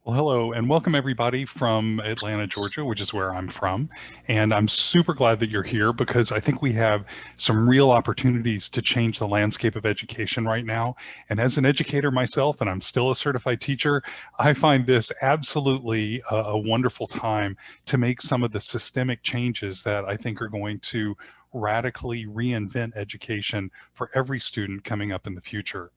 Well, hello and welcome everybody from Atlanta, Georgia, which is where I'm from. And I'm super glad that you're here because I think we have some real opportunities to change the landscape of education right now. And as an educator myself, and I'm still a certified teacher, I find this absolutely a wonderful time to make some of the systemic changes that I think are going to radically reinvent education for every student coming up in the future.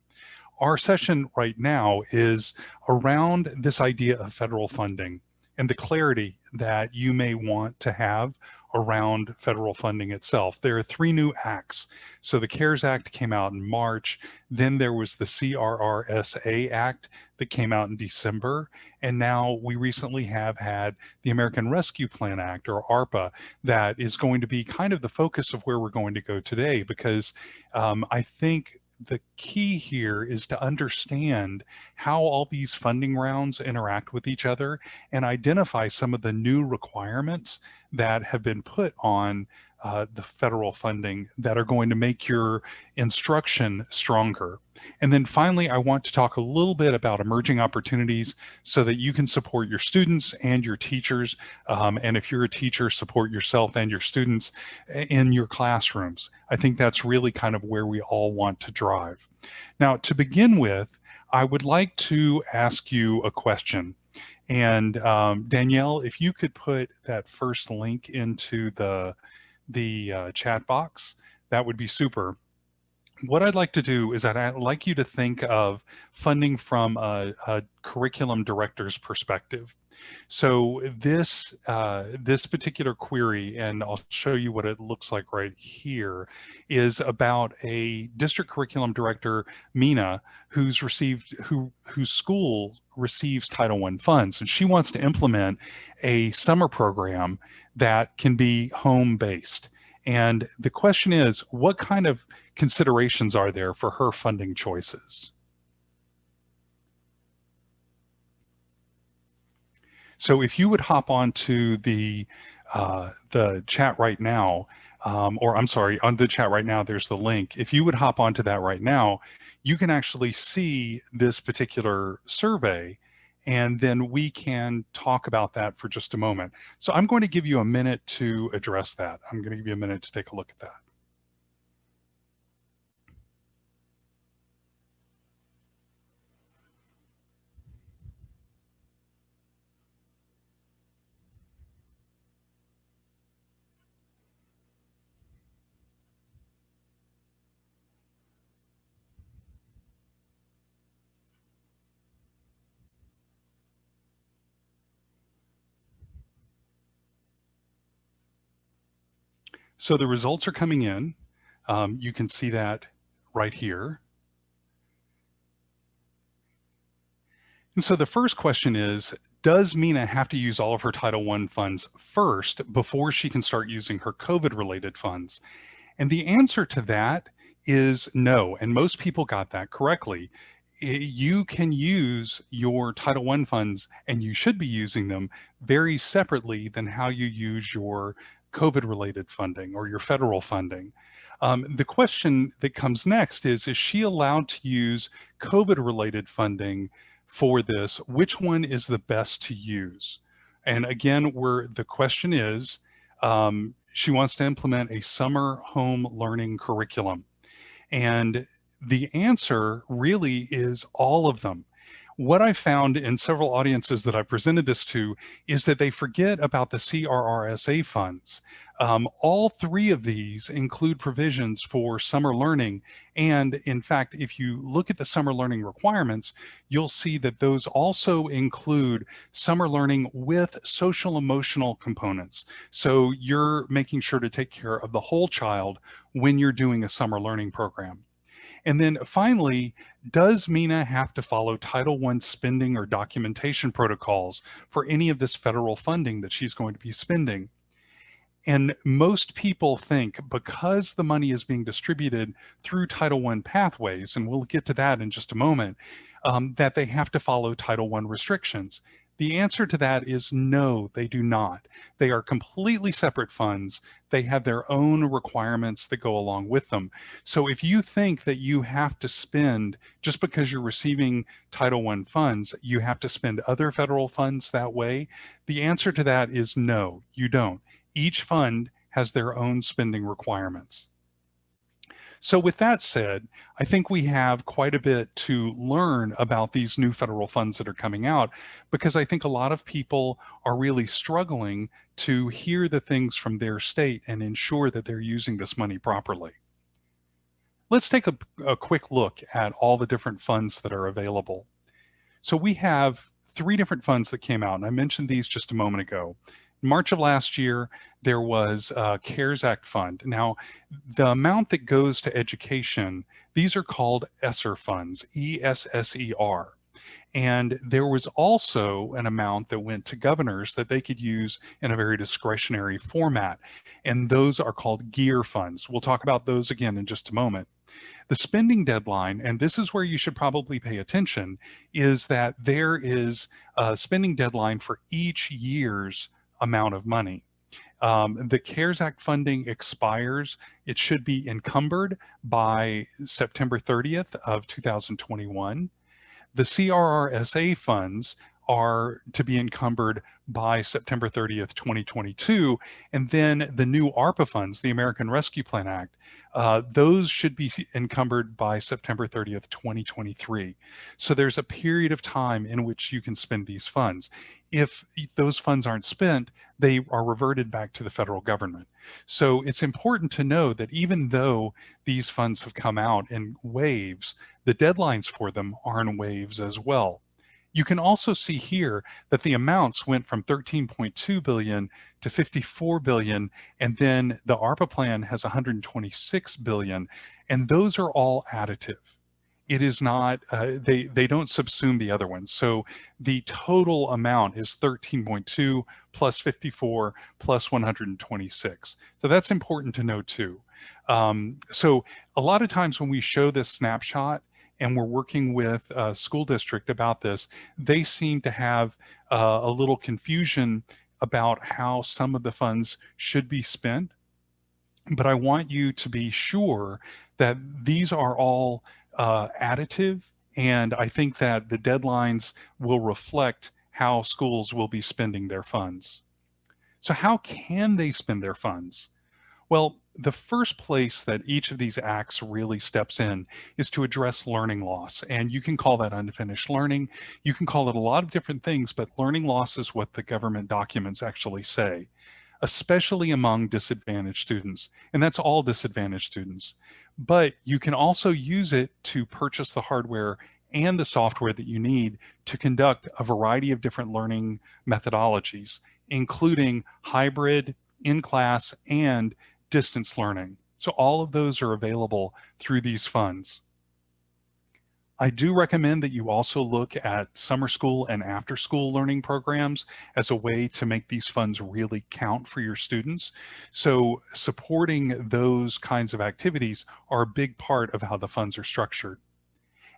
Our session right now is around this idea of federal funding and the clarity that you may want to have around federal funding itself. There are three new acts. So the CARES Act came out in March, then there was the CRRSA Act that came out in December, and now we recently have had the American Rescue Plan Act, or ARPA, that is going to be kind of the focus of where we're going to go today, because I think the key here is to understand how all these funding rounds interact with each other and identify some of the new requirements that have been put on the federal funding that are going to make your instruction stronger. And then finally, I want to talk a little bit about emerging opportunities so that you can support your students and your teachers. And if you're a teacher, support yourself and your students in your classrooms. I think that's really kind of where we all want to drive. Now, to begin with, I would like to ask you a question. And Danielle, if you could put that first link into the chat box, that would be super. What I'd like to do is I'd like you to think of funding from a curriculum director's perspective. So this particular query, and I'll show you what it looks like right here, is about a district curriculum director, Mina, whose school receives Title I funds, and she wants to implement a summer program that can be home-based. And the question is, what kind of considerations are there for her funding choices? So if you would hop onto the chat right now, or I'm sorry, on the chat right now, there's the link. If you would hop onto that right now, you can actually see this particular survey, and then we can talk about that for just a moment. So I'm going to give you a minute to address that. I'm going to give you a minute to take a look at that. So the results are coming in. You can see that right here. And so the first question is, does Mina have to use all of her Title I funds first before she can start using her COVID-related funds? And the answer to that is no. And most people got that correctly. You can use your Title I funds, and you should be using them very separately than how you use your COVID-related funding or your federal funding. The question that comes next is she allowed to use COVID-related funding for this? Which one is the best to use? And again, the question is, she wants to implement a summer home learning curriculum. And the answer really is all of them. What I found in several audiences that I presented this to is that they forget about the CRRSA funds. All three of these include provisions for summer learning. And in fact, if you look at the summer learning requirements, you'll see that those also include summer learning with social emotional components. So you're making sure to take care of the whole child when you're doing a summer learning program. And then finally, does Mina have to follow Title I spending or documentation protocols for any of this federal funding that she's going to be spending? And most people think because the money is being distributed through Title I pathways, and we'll get to that in just a moment, that they have to follow Title I restrictions. The answer to that is no, they do not. They are completely separate funds. They have their own requirements that go along with them. So if you think that you have to spend, just because you're receiving Title I funds, you have to spend other federal funds that way, the answer to that is no, you don't. Each fund has their own spending requirements. So with that said, I think we have quite a bit to learn about these new federal funds that are coming out, because I think a lot of people are really struggling to hear the things from their state and ensure that they're using this money properly. Let's take a quick look at all the different funds that are available. So we have 3 different funds that came out, and I mentioned these just a moment ago. In March of last year, there was a CARES Act fund. Now, the amount that goes to education, these are called ESSER funds, ESSER. And there was also an amount that went to governors that they could use in a very discretionary format. And those are called GEAR funds. We'll talk about those again in just a moment. The spending deadline, and this is where you should probably pay attention, is that there is a spending deadline for each year's amount of money. The CARES Act funding expires. It should be encumbered by September 30th of 2021. The CRRSA funds are to be encumbered by September 30th, 2022. And then the new ARPA funds, the American Rescue Plan Act, those should be encumbered by September 30th, 2023. So there's a period of time in which you can spend these funds. If those funds aren't spent, they are reverted back to the federal government. So it's important to know that even though these funds have come out in waves, the deadlines for them are in waves as well. You can also see here that the amounts went from 13.2 billion to 54 billion, and then the ARPA plan has 126 billion, and those are all additive. It is not, they don't subsume the other ones. So the total amount is 13.2 plus 54 plus 126. So that's important to know too. So a lot of times when we show this snapshot, and we're working with a school district about this, they seem to have a little confusion about how some of the funds should be spent. But I want you to be sure that these are all additive, and I think that the deadlines will reflect how schools will be spending their funds. So how can they spend their funds? Well, the first place that each of these acts really steps in is to address learning loss. And you can call that unfinished learning. You can call it a lot of different things, but learning loss is what the government documents actually say, especially among disadvantaged students. And that's all disadvantaged students. But you can also use it to purchase the hardware and the software that you need to conduct a variety of different learning methodologies, including hybrid, in-class, and distance learning. So all of those are available through these funds. I do recommend that you also look at summer school and after school learning programs as a way to make these funds really count for your students. So supporting those kinds of activities are a big part of how the funds are structured.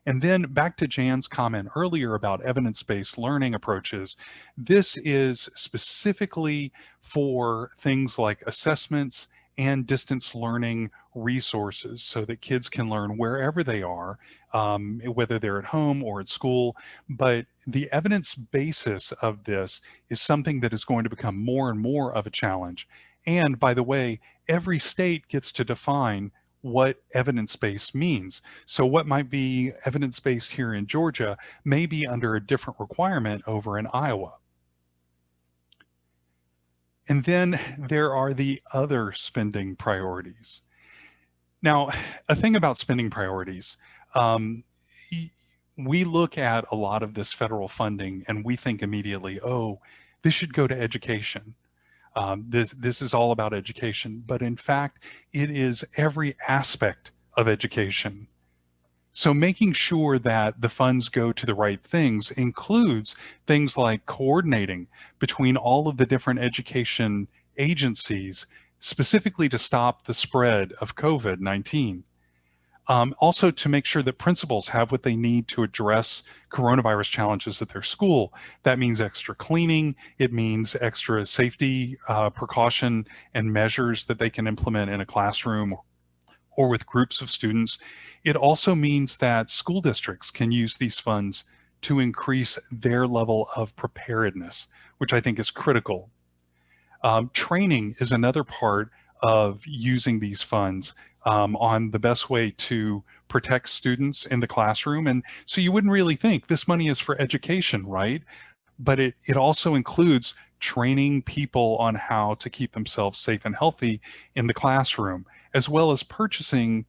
And then back to Jan's comment earlier about evidence-based learning approaches, this is specifically for things like assessments and distance learning resources so that kids can learn wherever they are, whether they're at home or at school. But the evidence basis of this is something that is going to become more and more of a challenge. And by the way, every state gets to define what evidence-based means. So what might be evidence-based here in Georgia may be under a different requirement over in Iowa. And then there are the other spending priorities. Now, a thing about spending priorities, we look at a lot of this federal funding and we think immediately, oh, this should go to education. This is all about education, but in fact, it is every aspect of education. So making sure that the funds go to the right things includes things like coordinating between all of the different education agencies, specifically to stop the spread of COVID-19. Also, to make sure that principals have what they need to address coronavirus challenges at their school. That means extra cleaning. It means extra safety precaution and measures that they can implement in a classroom or with groups of students. It also means that school districts can use these funds to increase their level of preparedness, which I think is critical. Training is another part of using these funds on the best way to protect students in the classroom. And so you wouldn't really think this money is for education, right? But it also includes training people on how to keep themselves safe and healthy in the classroom, as well as purchasing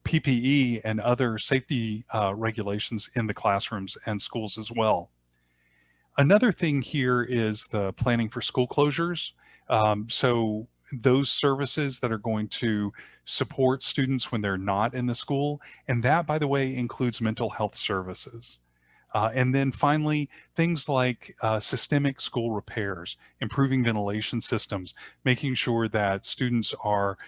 PPE and other safety regulations in the classrooms and schools as well. Another thing here is the planning for school closures. So those services that are going to support students when they're not in the school. And that, by the way, includes mental health services. And then finally, things like systemic school repairs, improving ventilation systems, making sure that students are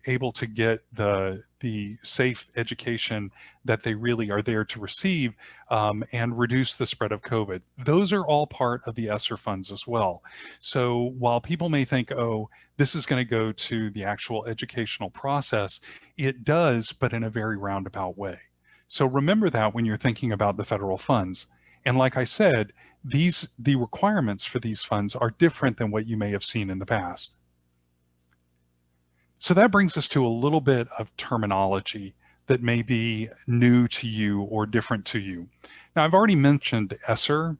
able to get the safe education that they really are there to receive, and reduce the spread of COVID. Those are all part of the ESSER funds as well. So while people may think, oh, this is going to go to the actual educational process, it does, but in a very roundabout way. So remember that when you're thinking about the federal funds. And like I said, the requirements for these funds are different than what you may have seen in the past. So that brings us to a little bit of terminology that may be new to you or different to you. Now, I've already mentioned ESSER,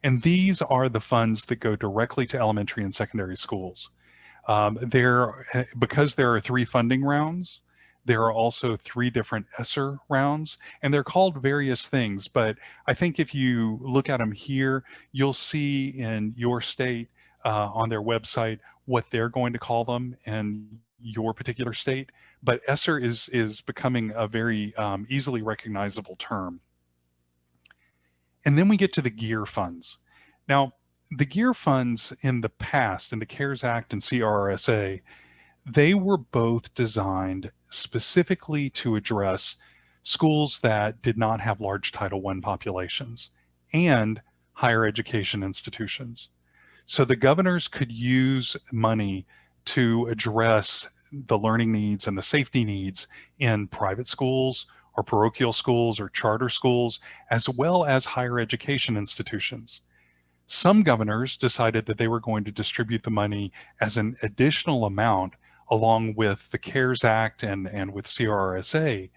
and these are the funds that go directly to elementary and secondary schools. Because there are 3 funding rounds, there are also 3 different ESSER rounds, and they're called various things. But I think if you look at them here, you'll see in your state on their website what they're going to call them in your particular state. But ESSER is becoming a very easily recognizable term. And then we get to the GEAR funds. Now, the GEAR funds in the past, in the CARES Act and CRRSA, they were both designed specifically to address schools that did not have large Title I populations and higher education institutions. So the governors could use money to address the learning needs and the safety needs in private schools or parochial schools or charter schools, as well as higher education institutions. Some governors decided that they were going to distribute the money as an additional amount along with the CARES Act and with CRRSA.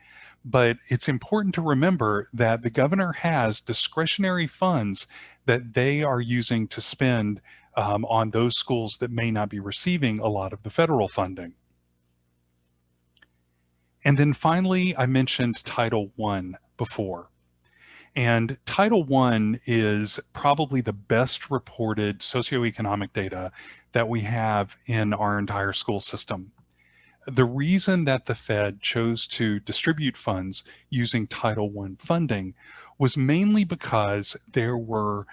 But it's important to remember that the governor has discretionary funds that they are using to spend on those schools that may not be receiving a lot of the federal funding. And then finally, I mentioned Title I before. And Title I is probably the best reported socioeconomic data that we have in our entire school system. The reason that the Fed chose to distribute funds using Title I funding was mainly because there were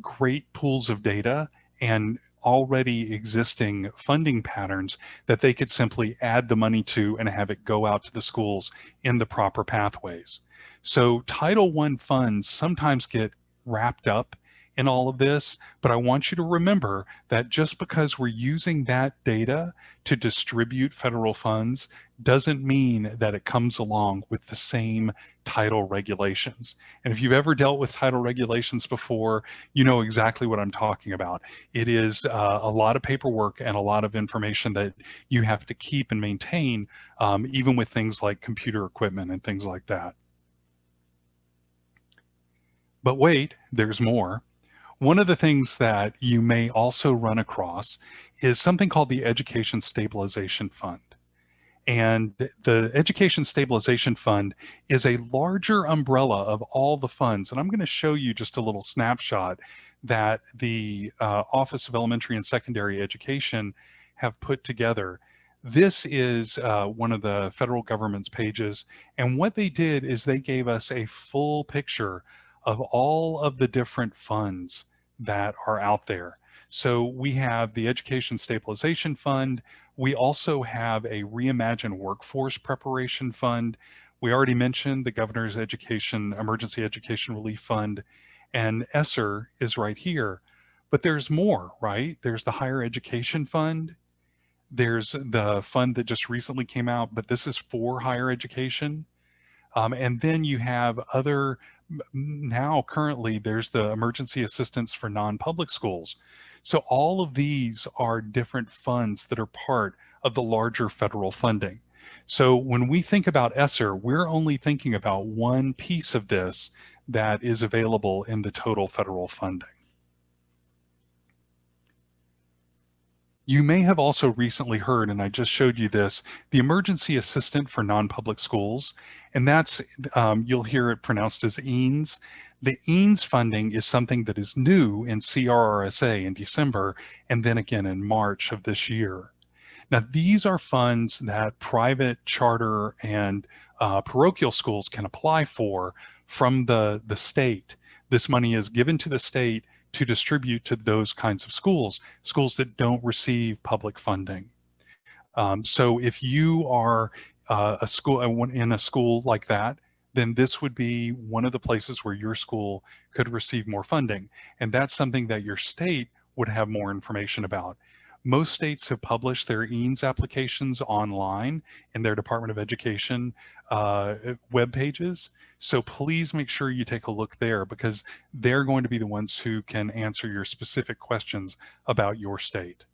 great pools of data and already existing funding patterns that they could simply add the money to and have it go out to the schools in the proper pathways. So Title I funds sometimes get wrapped up in all of this, but I want you to remember that just because we're using that data to distribute federal funds doesn't mean that it comes along with the same title regulations. And if you've ever dealt with title regulations before, you know exactly what I'm talking about. It is a lot of paperwork and a lot of information that you have to keep and maintain, even with things like computer equipment and things like that. But wait, there's more. One of the things that you may also run across is something called the Education Stabilization Fund. And the Education Stabilization Fund is a larger umbrella of all the funds. And I'm going to show you just a little snapshot that the Office of Elementary and Secondary Education have put together. This is one of the federal government's pages. And what they did is they gave us a full picture of all of the different funds that are out there. So we have the Education Stabilization Fund. We also have a Reimagine Workforce Preparation Fund. We already mentioned the Governor's Emergency Education Relief Fund, and ESSER is right here. But there's more, right? There's the Higher Education Fund. There's the fund that just recently came out, but this is for higher education. And then you have other, now currently there's the emergency assistance for non-public schools. So all of these are different funds that are part of the larger federal funding. So when we think about ESSER, we're only thinking about one piece of this that is available in the total federal funding. You may have also recently heard, and I just showed you this, the emergency assistant for non-public schools, and that's, you'll hear it pronounced as EANS. The EANS funding is something that is new in CRRSA in December, and then again in March of this year. Now, these are funds that private, charter, and parochial schools can apply for from the state. This money is given to the state to distribute to those kinds of schools that don't receive public funding. So if you are in a school like that, then this would be one of the places where your school could receive more funding. And that's something that your state would have more information about. Most states have published their EANS applications online in their Department of Education web pages. So please make sure you take a look there, because they're going to be the ones who can answer your specific questions about your state.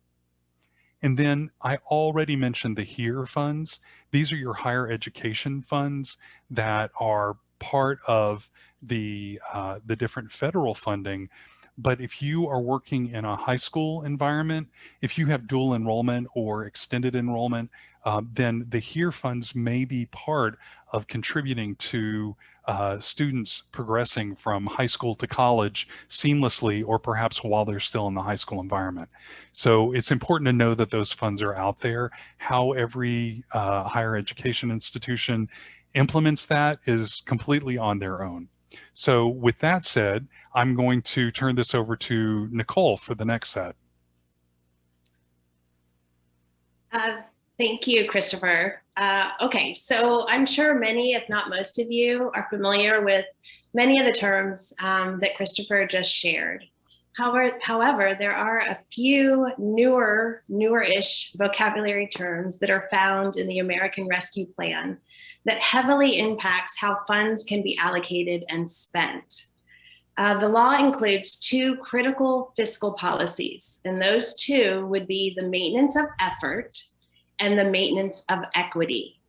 And then I already mentioned the HERE funds. These are your higher education funds that are part of the different federal funding. But if you are working in a high school environment, if you have dual enrollment or extended enrollment, then the HERE funds may be part of contributing to students progressing from high school to college seamlessly, or perhaps while they're still in the high school environment. So it's important to know that those funds are out there. How every higher education institution implements that is completely on their own. So with that said, I'm going to turn this over to Nicole for the next set. Thank you, Christopher. Okay, so I'm sure many, if not most of you, are familiar with many of the terms that Christopher just shared. However, there are a few newer-ish vocabulary terms that are found in the American Rescue Plan that heavily impacts how funds can be allocated and spent. The law includes two critical fiscal policies, and those two would be the maintenance of effort and the maintenance of equity.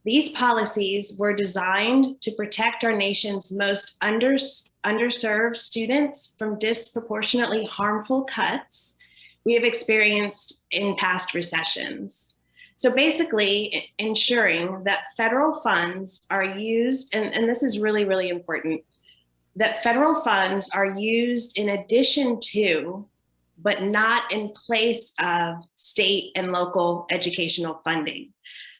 These policies were designed to protect our nation's most underserved students from disproportionately harmful cuts we have experienced in past recessions. So basically ensuring that federal funds are used, and this is really, really important, that federal funds are used in addition to, but not in place of, state and local educational funding.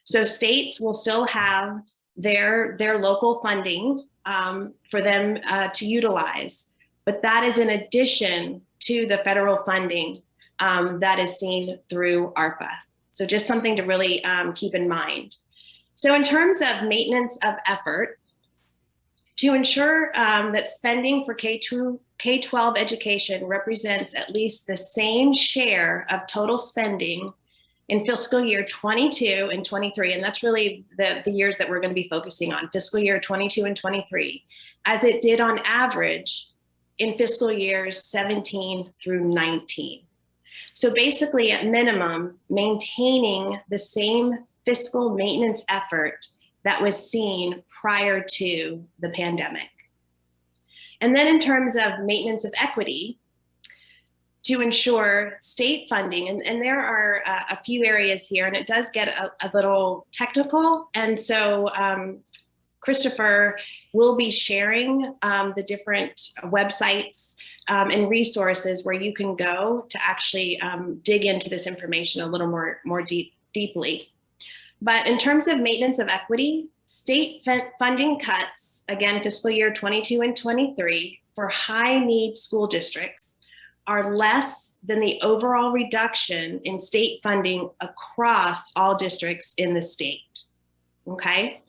So states will still have their local funding for them to utilize, but that is in addition to the federal funding that is seen through ARPA. So just something to really keep in mind. So in terms of maintenance of effort, to ensure that spending for K-12 education represents at least the same share of total spending in fiscal year 22 and 23, and that's really the years that we're going to be focusing on, fiscal year 22 and 23, as it did on average in fiscal years 17 through 19. So basically, at minimum, maintaining the same fiscal maintenance effort that was seen prior to the pandemic. And then in terms of maintenance of equity, to ensure state funding, and there are a few areas here, and it does get a little technical. And so Christopher will be sharing the different websites and resources where you can go to actually dig into this information a little more deeply. But in terms of maintenance of equity, state funding cuts, again, fiscal year 22 and 23 for high need school districts are less than the overall reduction in state funding across all districts in the state, okay?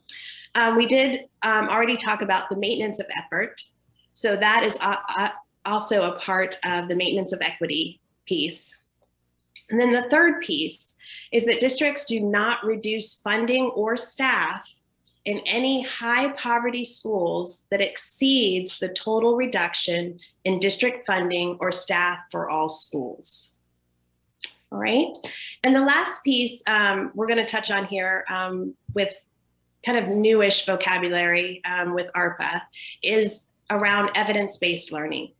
We did already talk about the maintenance of effort. So that is also a part of the maintenance of equity piece. And then the third piece is that districts do not reduce funding or staff in any high poverty schools that exceeds the total reduction in district funding or staff for all schools. All right, and the last piece we're going to touch on here with kind of newish vocabulary with ARPA is around evidence-based learning.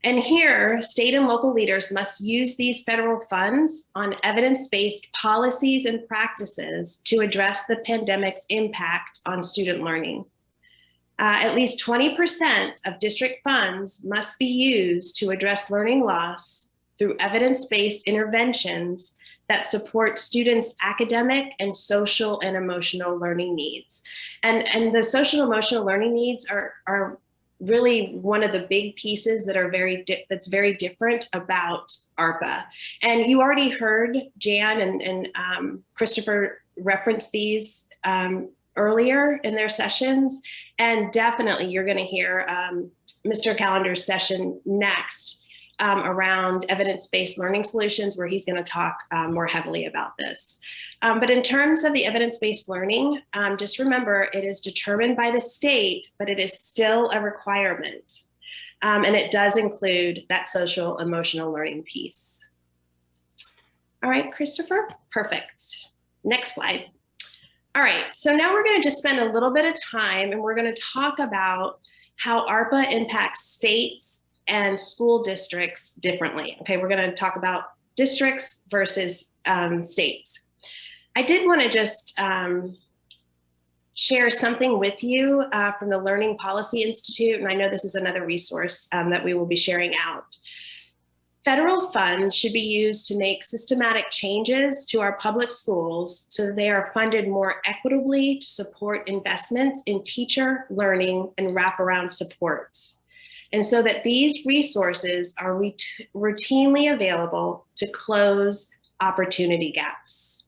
And here, state and local leaders must use these federal funds on evidence-based policies and practices to address the pandemic's impact on student learning. At least 20% of district funds must be used to address learning loss through evidence-based interventions that support students' academic and social and emotional learning needs. And the social emotional learning needs are really one of the big pieces that are that's very different about ARPA. And you already heard Jan and Christopher reference these earlier in their sessions. And definitely you're gonna hear Mr. Callender's session next around evidence-based learning solutions, where he's gonna talk more heavily about this. But in terms of the evidence-based learning, just remember it is determined by the state, but it is still a requirement. And it does include that social emotional learning piece. All right, Christopher, perfect. Next slide. All right, so now we're gonna just spend a little bit of time and we're gonna talk about how ARPA impacts states and school districts differently. Okay, we're gonna talk about districts versus states. I did want to just share something with you from the Learning Policy Institute, and I know this is another resource that we will be sharing out. Federal funds should be used to make systematic changes to our public schools so that they are funded more equitably to support investments in teacher learning and wraparound supports. And so that these resources are routinely available to close opportunity gaps.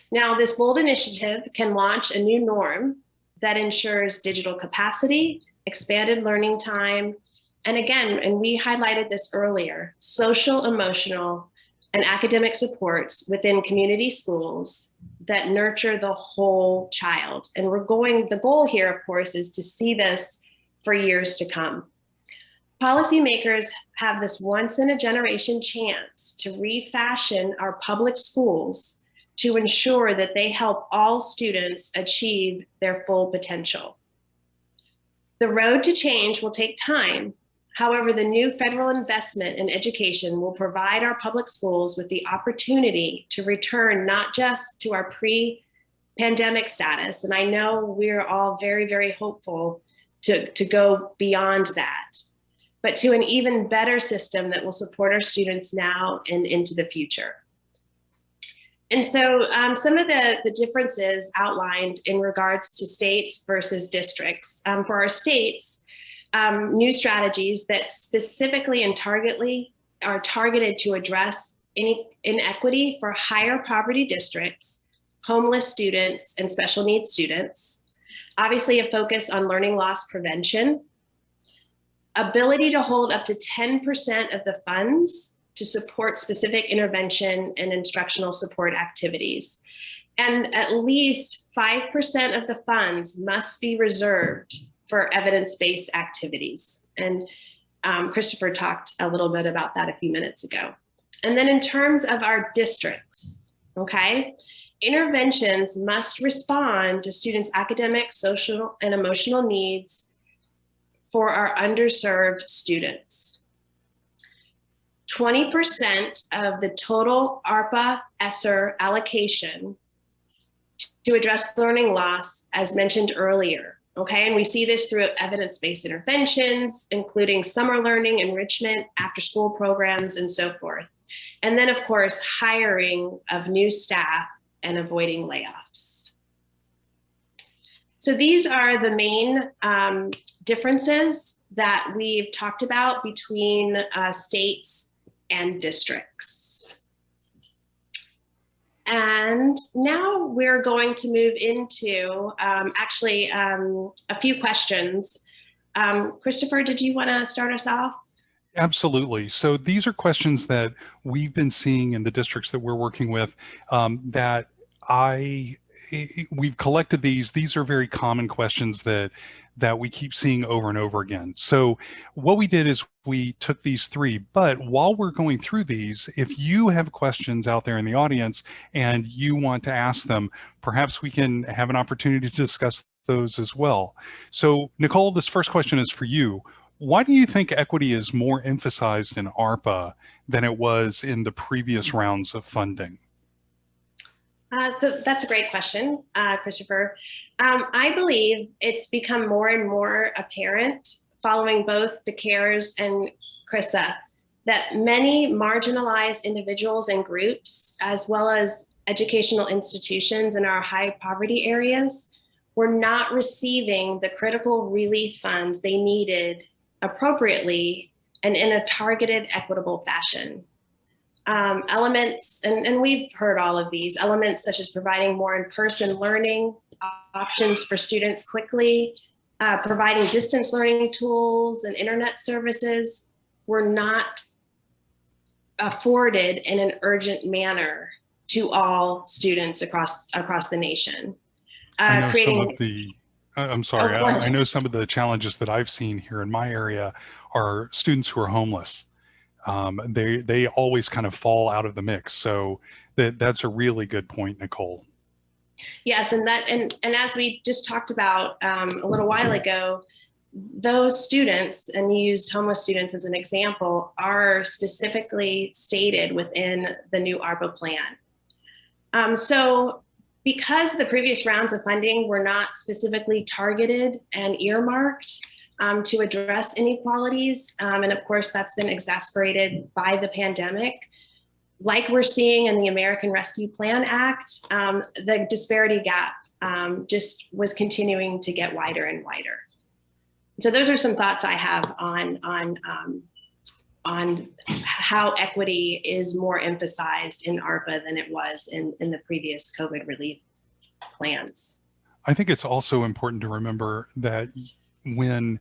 Now, this bold initiative can launch a new norm that ensures digital capacity, expanded learning time, and again, and we highlighted this earlier, social, emotional, and academic supports within community schools that nurture the whole child. And the goal here, of course, is to see this for years to come. Policymakers have this once-in-a-generation chance to refashion our public schools to ensure that they help all students achieve their full potential. The road to change will take time. However, the new federal investment in education will provide our public schools with the opportunity to return not just to our pre-pandemic status, and I know we're all very, very hopeful to go beyond that, but to an even better system that will support our students now and into the future. And so some of the differences outlined in regards to states versus districts. For our states, new strategies that specifically and are targeted to address inequity for higher poverty districts, homeless students, and special needs students. Obviously, a focus on learning loss prevention, ability to hold up to 10% of the funds to support specific intervention and instructional support activities. And at least 5% of the funds must be reserved for evidence-based activities. And Christopher talked a little bit about that a few minutes ago. And then in terms of our districts, okay, interventions must respond to students' academic, social, and emotional needs for our underserved students. 20% of the total ARPA ESSER allocation to address learning loss, as mentioned earlier, okay? And we see this through evidence-based interventions, including summer learning, enrichment, after-school programs, and so forth. And then, of course, hiring of new staff and avoiding layoffs. So these are the main differences that we've talked about between states and districts. And now we're going to move into a few questions. Christopher, did you want to start us off? Absolutely. So these are questions that we've been seeing in the districts that we're working with that we've collected these. These are very common questions that we keep seeing over and over again. So what we did is we took these three, but while we're going through these, if you have questions out there in the audience and you want to ask them, perhaps we can have an opportunity to discuss those as well. So Nicole, this first question is for you. Why do you think equity is more emphasized in ARPA than it was in the previous rounds of funding? So that's a great question, Christopher. I believe it's become more and more apparent following both the CARES and CRRSA that many marginalized individuals and groups, as well as educational institutions in our high poverty areas, were not receiving the critical relief funds they needed appropriately and in a targeted, equitable fashion. Elements, and we've heard all of these, elements such as providing more in-person learning options for students quickly, providing distance learning tools and internet services were not afforded in an urgent manner to all students across the nation. I know some of the I'm sorry. I know some of the challenges that I've seen here in my area are students who are homeless. They always kind of fall out of the mix. So that's a really good point, Nicole. Yes, and as we just talked about a little while ago, those students, and you used homeless students as an example, are specifically stated within the new ARPA plan. So because the previous rounds of funding were not specifically targeted and earmarked to address inequalities, and of course that's been exacerbated by the pandemic, like we're seeing in the American Rescue Plan Act, the disparity gap just was continuing to get wider and wider. So those are some thoughts I have on how equity is more emphasized in ARPA than it was in the previous COVID relief plans. I think it's also important to remember that when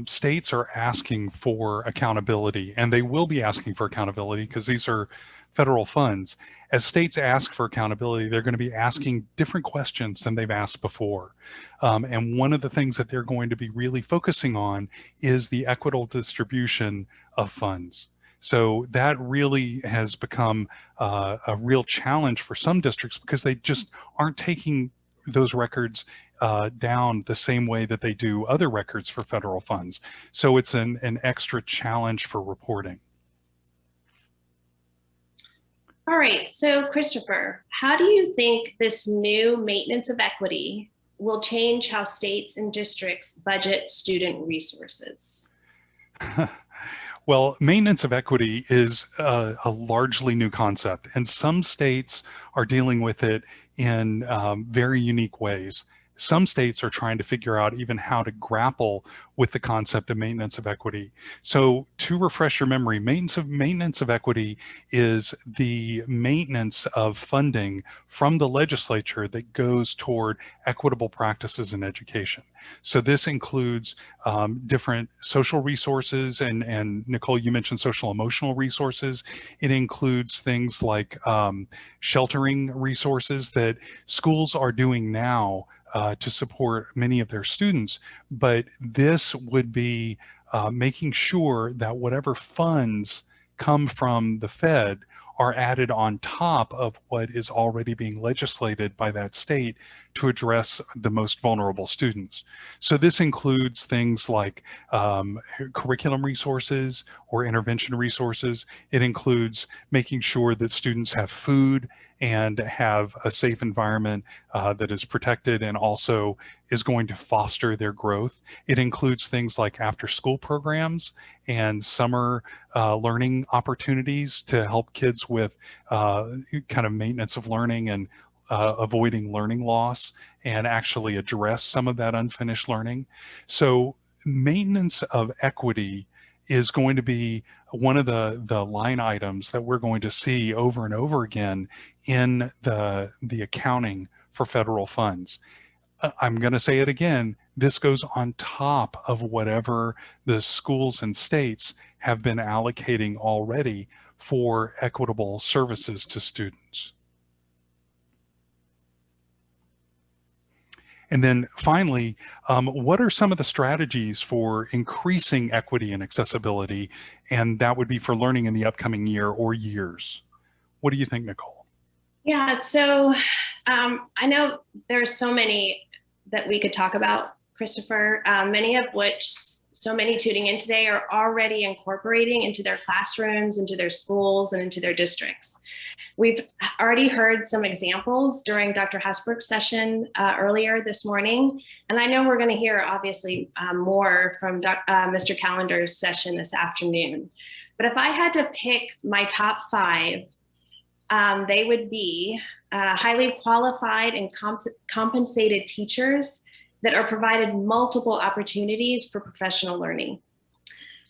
states are asking for accountability, and they will be asking for accountability because these are federal funds, as states ask for accountability, they're going to be asking different questions than they've asked before. And one of the things that they're going to be really focusing on is the equitable distribution of funds. So that really has become a real challenge for some districts because they just aren't taking those records down the same way that they do other records for federal funds. So it's an extra challenge for reporting. All right, so Christopher, how do you think this new maintenance of equity will change how states and districts budget student resources? Well, maintenance of equity is a largely new concept, and some states are dealing with it in very unique ways. Some states are trying to figure out even how to grapple with the concept of maintenance of equity. So to refresh your memory, maintenance of equity is the maintenance of funding from the legislature that goes toward equitable practices in education. So this includes different social resources, and Nicole, you mentioned social emotional resources. It includes things like sheltering resources that schools are doing now to support many of their students, but this would be making sure that whatever funds come from the Fed are added on top of what is already being legislated by that state to address the most vulnerable students. So this includes things like curriculum resources or intervention resources. It includes making sure that students have food and have a safe environment that is protected and also is going to foster their growth. It includes things like after-school programs and summer learning opportunities to help kids with kind of maintenance of learning and avoiding learning loss and actually address some of that unfinished learning. So maintenance of equity is going to be one of the line items that we're going to see over and over again in the accounting for federal funds. I'm going to say it again, this goes on top of whatever the schools and states have been allocating already for equitable services to students. And then finally, what are some of the strategies for increasing equity and accessibility? And that would be for learning in the upcoming year or years. What do you think, Nicole? Yeah, so I know there's so many that we could talk about, Christopher, many of which so many tuning in today are already incorporating into their classrooms, into their schools, and into their districts. We've already heard some examples during Dr. Hasbrook's session earlier this morning, and I know we're going to hear obviously more from Mr. Calendar's session this afternoon. But if I had to pick my top 5, they would be highly qualified and compensated teachers that are provided multiple opportunities for professional learning.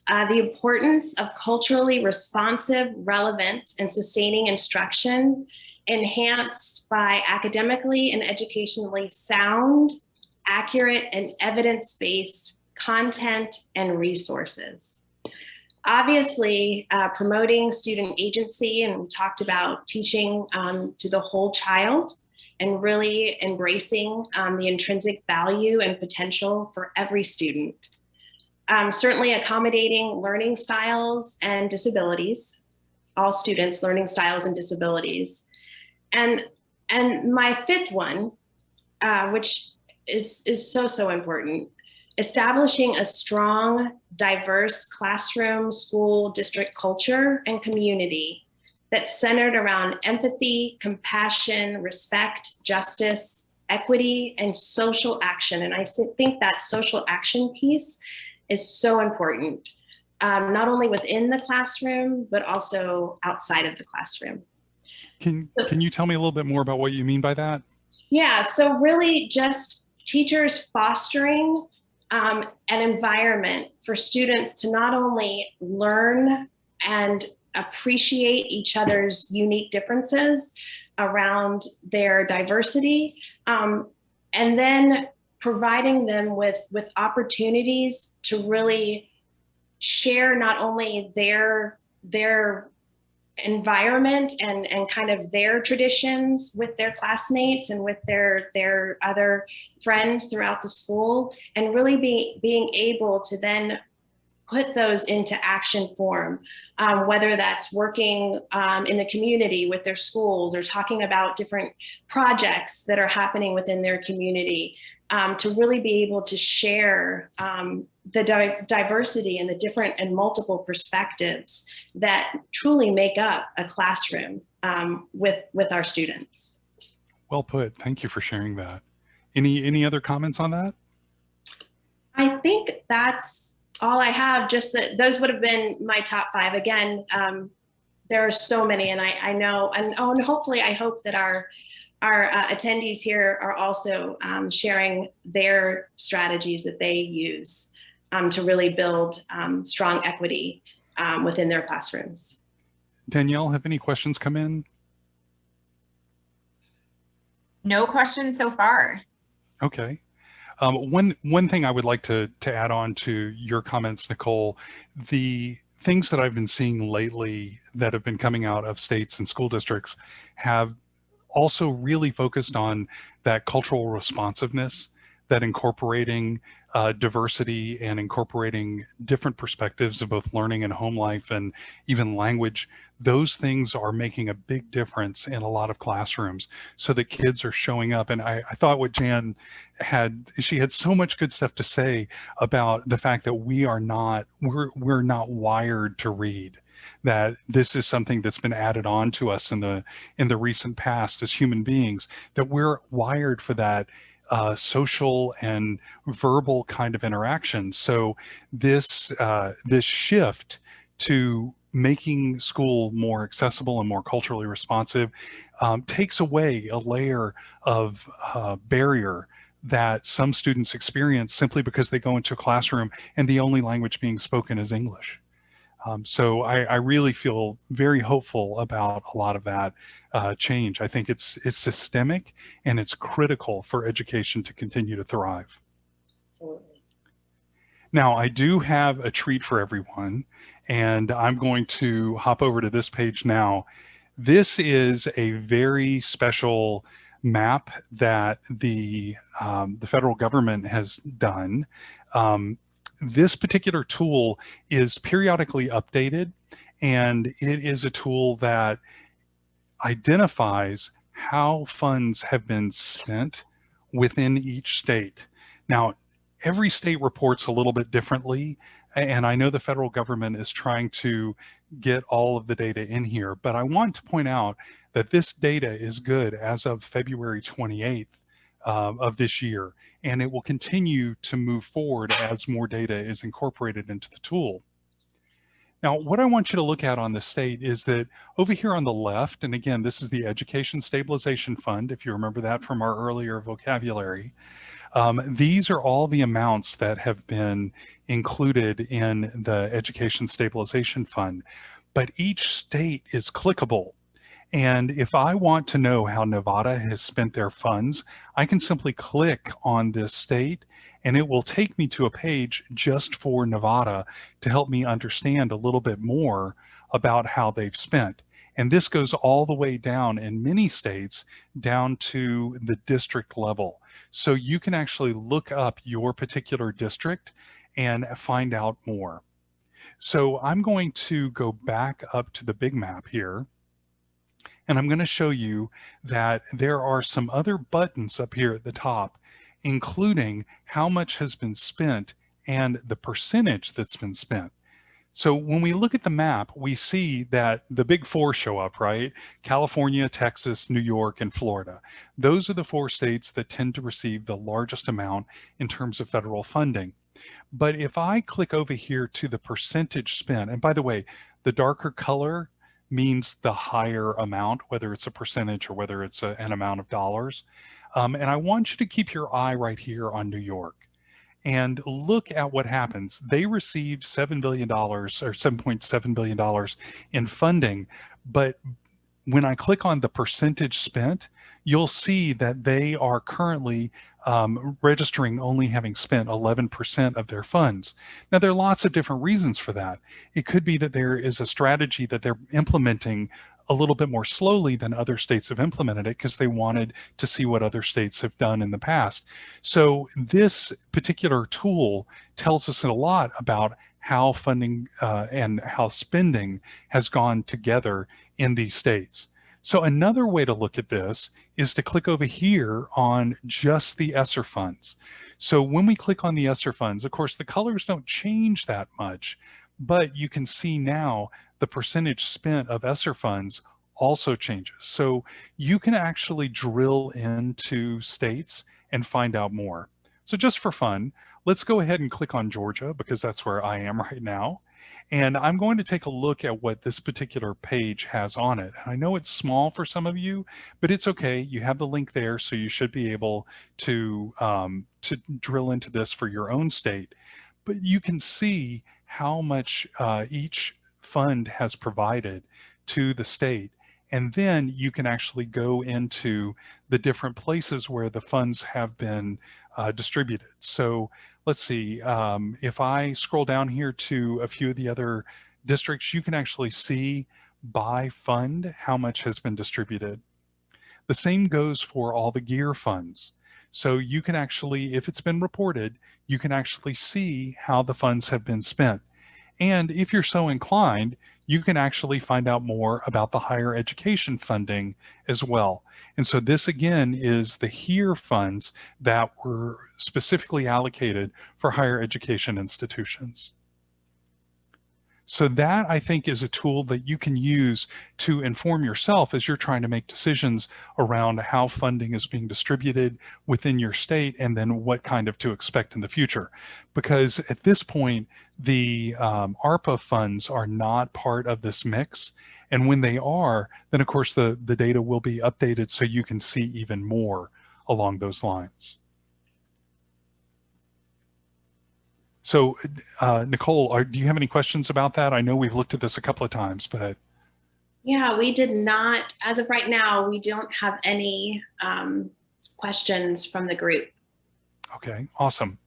The importance of culturally responsive, relevant, and sustaining instruction enhanced by academically and educationally sound, accurate, and evidence-based content and resources. Obviously, promoting student agency, and we talked about teaching to the whole child and really embracing the intrinsic value and potential for every student. Certainly accommodating learning styles and disabilities, all students' learning styles and disabilities. And my 5th one, which is so important, establishing a strong, diverse classroom, school, district culture, and community that's centered around empathy, compassion, respect, justice, equity, and social action. And I think that social action piece is so important, not only within the classroom, but also outside of the classroom. Can you tell me a little bit more about what you mean by that? Yeah, so really just teachers fostering an environment for students to not only learn and appreciate each other's unique differences around their diversity, and then providing them with opportunities to really share not only their environment and kind of their traditions with their classmates and with their other friends throughout the school, and really being able to then put those into action form, whether that's working in the community with their schools or talking about different projects that are happening within their community, to really be able to share the diversity and the different and multiple perspectives that truly make up a classroom with our students. Well put. Thank you for sharing that. Any other comments on that? I think that's all I have. Just that those would have been my top 5. Again, there are so many, and I know, and hopefully I hope that our attendees here are also sharing their strategies that they use to really build strong equity within their classrooms. Danielle, have any questions come in? No questions so far. Okay. One thing I would like to add on to your comments, Nicole, the things that I've been seeing lately that have been coming out of states and school districts have also really focused on that cultural responsiveness, that incorporating diversity and incorporating different perspectives of both learning and home life and even language. Those things are making a big difference in a lot of classrooms so that kids are showing up. And I thought what Jan she had so much good stuff to say about the fact that we're not wired to read, that this is something that's been added on to us in the recent past as human beings, that we're wired for that social and verbal kind of interaction. So this shift to making school more accessible and more culturally responsive takes away a layer of barrier that some students experience simply because they go into a classroom and the only language being spoken is English. So I really feel very hopeful about a lot of that change. I think it's systemic and it's critical for education to continue to thrive. Absolutely. Now, I do have a treat for everyone, and I'm going to hop over to this page now. This is a very special map that the federal government has done. This particular tool is periodically updated, and it is a tool that identifies how funds have been spent within each state. Now, every state reports a little bit differently, and I know the federal government is trying to get all of the data in here, but I want to point out that this data is good as of February 28th of this year, and it will continue to move forward as more data is incorporated into the tool. Now, what I want you to look at on the state is that over here on the left, and again, this is the Education Stabilization Fund, if you remember that from our earlier vocabulary, these are all the amounts that have been included in the Education Stabilization Fund, but each state is clickable. And if I want to know how Nevada has spent their funds, I can simply click on this state and it will take me to a page just for Nevada to help me understand a little bit more about how they've spent. And this goes all the way down in many states down to the district level. So you can actually look up your particular district and find out more. So I'm going to go back up to the big map here. And I'm going to show you that there are some other buttons up here at the top, including how much has been spent and the percentage that's been spent. So when we look at the map, we see that the big four show up, right? California, Texas, New York, and Florida. Those are the four states that tend to receive the largest amount in terms of federal funding. But if I click over here to the percentage spent, and by the way, the darker color means the higher amount, whether it's a percentage or whether it's an amount of dollars. And I want you to keep your eye right here on New York and look at what happens. They received $7 billion or $7.7 billion in funding, but when I click on the percentage spent, you'll see that they are currently registering only having spent 11% of their funds. Now, there are lots of different reasons for that. It could be that there is a strategy that they're implementing a little bit more slowly than other states have implemented it because they wanted to see what other states have done in the past. So this particular tool tells us a lot about how funding and how spending has gone together in these states. So another way to look at this is to click over here on just the ESSER funds. So when we click on the ESSER funds, of course, the colors don't change that much, but you can see now the percentage spent of ESSER funds also changes. So you can actually drill into states and find out more. So just for fun, let's go ahead and click on Georgia because that's where I am right now. And I'm going to take a look at what this particular page has on it. I know it's small for some of you, but it's okay. You have the link there, so you should be able to drill into this for your own state. But you can see how much each fund has provided to the state. And then you can actually go into the different places where the funds have been distributed. So let's see, if I scroll down here to a few of the other districts, you can actually see by fund how much has been distributed. The same goes for all the gear funds. So you can actually, if it's been reported, you can actually see how the funds have been spent. And if you're so inclined, you can actually find out more about the higher education funding as well. And so this again is the HERE funds that were specifically allocated for higher education institutions. So that, I think, is a tool that you can use to inform yourself as you're trying to make decisions around how funding is being distributed within your state and then what kind of to expect in the future. Because at this point, the ARPA funds are not part of this mix. And when they are, then of course the data will be updated so you can see even more along those lines. So Nicole, do you have any questions about that? I know we've looked at this a couple of times, but. Yeah, we did not, as of right now, we don't have any questions from the group. Okay, awesome.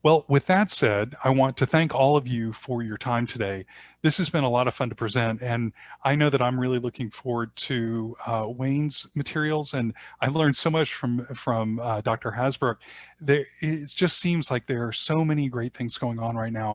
Well, with that said, I want to thank all of you for your time today. This has been a lot of fun to present, and I know that I'm really looking forward to Wayne's materials, and I learned so much from Dr. Hasbrook. It just seems like there are so many great things going on right now.